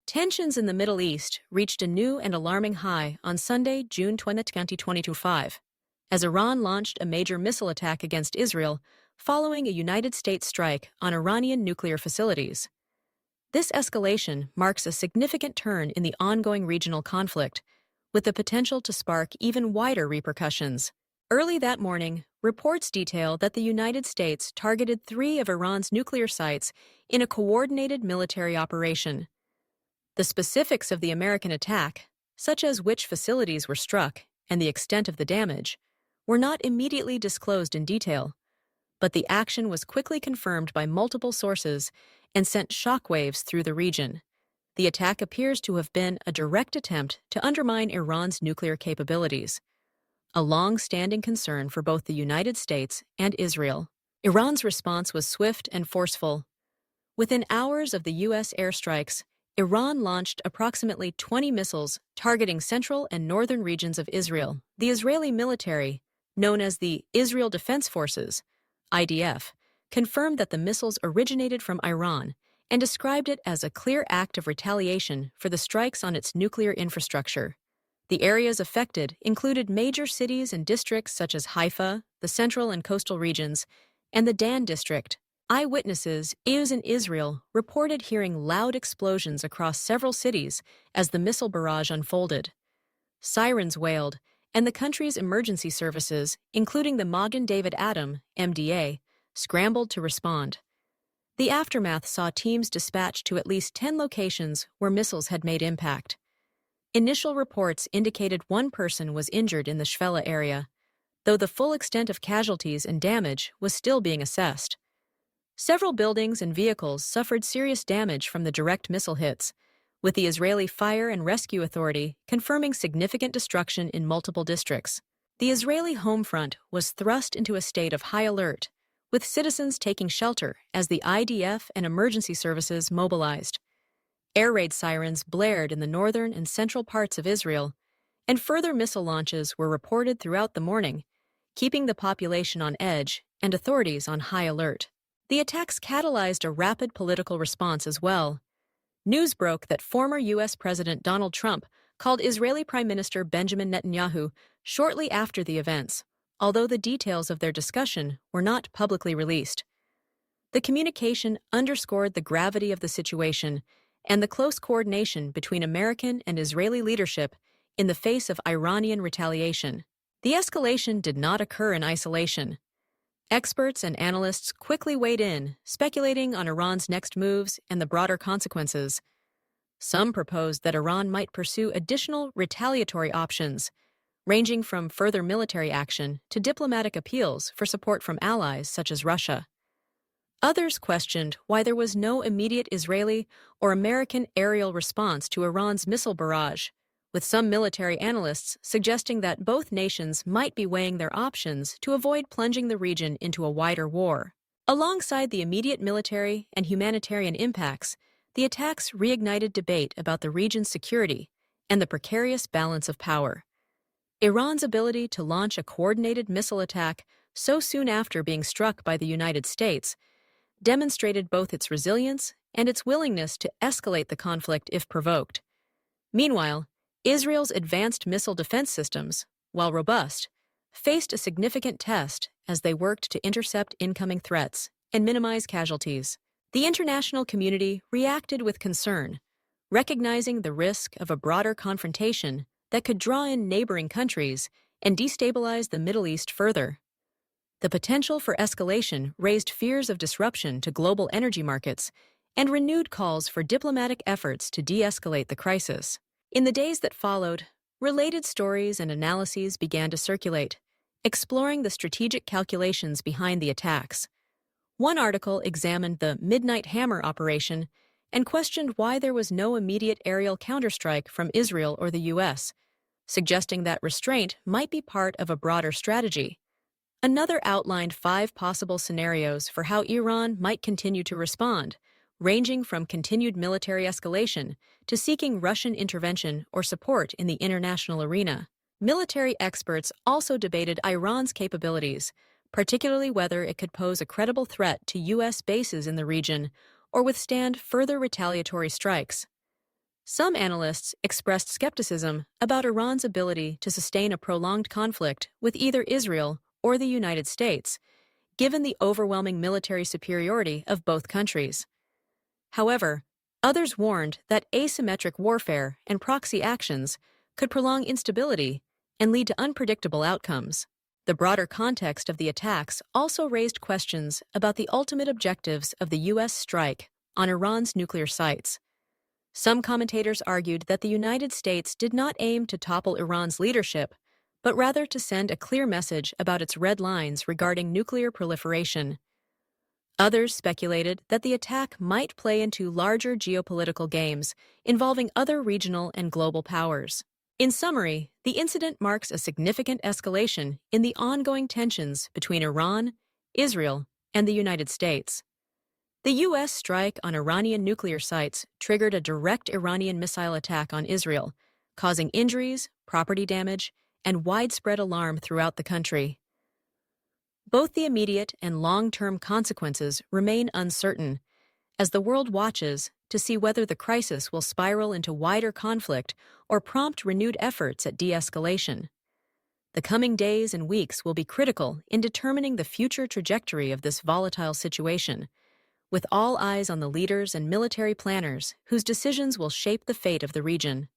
Tensions in the Middle East reached a new and alarming high on Sunday, June 20, 2025, as Iran launched a major missile attack against Israel following a United States strike on Iranian nuclear facilities. This escalation marks a significant turn in the ongoing regional conflict, with the potential to spark even wider repercussions. Early that morning, reports detail that the United States targeted 3 of Iran's nuclear sites in a coordinated military operation. The specifics of the American attack, such as which facilities were struck and the extent of the damage, were not immediately disclosed in detail, but the action was quickly confirmed by multiple sources and sent shockwaves through the region. The attack appears to have been a direct attempt to undermine Iran's nuclear capabilities, a long-standing concern for both the United States and Israel. Iran's response was swift and forceful. Within hours of the U.S. airstrikes, Iran launched approximately 20 missiles targeting central and northern regions of Israel. The Israeli military, known as the Israel Defense Forces, IDF, confirmed that the missiles originated from Iran and described it as a clear act of retaliation for the strikes on its nuclear infrastructure. The areas affected included major cities and districts such as Haifa, the central and coastal regions, and the Dan district. Eyewitnesses in Israel reported hearing loud explosions across several cities as the missile barrage unfolded. Sirens wailed, and the country's emergency services, including the Magen David Adom (MDA), scrambled to respond. The aftermath saw teams dispatched to at least 10 locations where missiles had made impact. Initial reports indicated one person was injured in the Shvela area, though the full extent of casualties and damage was still being assessed. Several buildings and vehicles suffered serious damage from the direct missile hits, with the Israeli Fire and Rescue Authority confirming significant destruction in multiple districts. The Israeli home front was thrust into a state of high alert, with citizens taking shelter as the IDF and emergency services mobilized. Air raid sirens blared in the northern and central parts of Israel, and further missile launches were reported throughout the morning, keeping the population on edge and authorities on high alert. The attacks catalyzed a rapid political response as well. News broke that former U.S. President Donald Trump called Israeli Prime Minister Benjamin Netanyahu shortly after the events, although the details of their discussion were not publicly released. The communication underscored the gravity of the situation and the close coordination between American and Israeli leadership in the face of Iranian retaliation. The escalation did not occur in isolation. Experts and analysts quickly weighed in, speculating on Iran's next moves and the broader consequences. Some proposed that Iran might pursue additional retaliatory options, ranging from further military action to diplomatic appeals for support from allies such as Russia. Others questioned why there was no immediate Israeli or American aerial response to Iran's missile barrage, with some military analysts suggesting that both nations might be weighing their options to avoid plunging the region into a wider war. Alongside the immediate military and humanitarian impacts, the attacks reignited debate about the region's security and the precarious balance of power. Iran's ability to launch a coordinated missile attack so soon after being struck by the United States demonstrated both its resilience and its willingness to escalate the conflict if provoked. Meanwhile, Israel's advanced missile defense systems, while robust, faced a significant test as they worked to intercept incoming threats and minimize casualties. The international community reacted with concern, recognizing the risk of a broader confrontation that could draw in neighboring countries and destabilize the Middle East further. The potential for escalation raised fears of disruption to global energy markets and renewed calls for diplomatic efforts to de-escalate the crisis. In the days that followed, related stories and analyses began to circulate, exploring the strategic calculations behind the attacks. One article examined the Midnight Hammer operation and questioned why there was no immediate aerial counterstrike from Israel or the U.S., suggesting that restraint might be part of a broader strategy. Another outlined 5 possible scenarios for how Iran might continue to respond, ranging from continued military escalation to seeking Russian intervention or support in the international arena. Military experts also debated Iran's capabilities, particularly whether it could pose a credible threat to U.S. bases in the region or withstand further retaliatory strikes. Some analysts expressed skepticism about Iran's ability to sustain a prolonged conflict with either Israel or the United States, given the overwhelming military superiority of both countries. However, others warned that asymmetric warfare and proxy actions could prolong instability and lead to unpredictable outcomes. The broader context of the attacks also raised questions about the ultimate objectives of the U.S. strike on Iran's nuclear sites. Some commentators argued that the United States did not aim to topple Iran's leadership, but rather to send a clear message about its red lines regarding nuclear proliferation. Others speculated that the attack might play into larger geopolitical games involving other regional and global powers. In summary, the incident marks a significant escalation in the ongoing tensions between Iran, Israel, and the United States. The U.S. strike on Iranian nuclear sites triggered a direct Iranian missile attack on Israel, causing injuries, property damage, and widespread alarm throughout the country. Both the immediate and long-term consequences remain uncertain, as the world watches to see whether the crisis will spiral into wider conflict or prompt renewed efforts at de-escalation. The coming days and weeks will be critical in determining the future trajectory of this volatile situation, with all eyes on the leaders and military planners whose decisions will shape the fate of the region.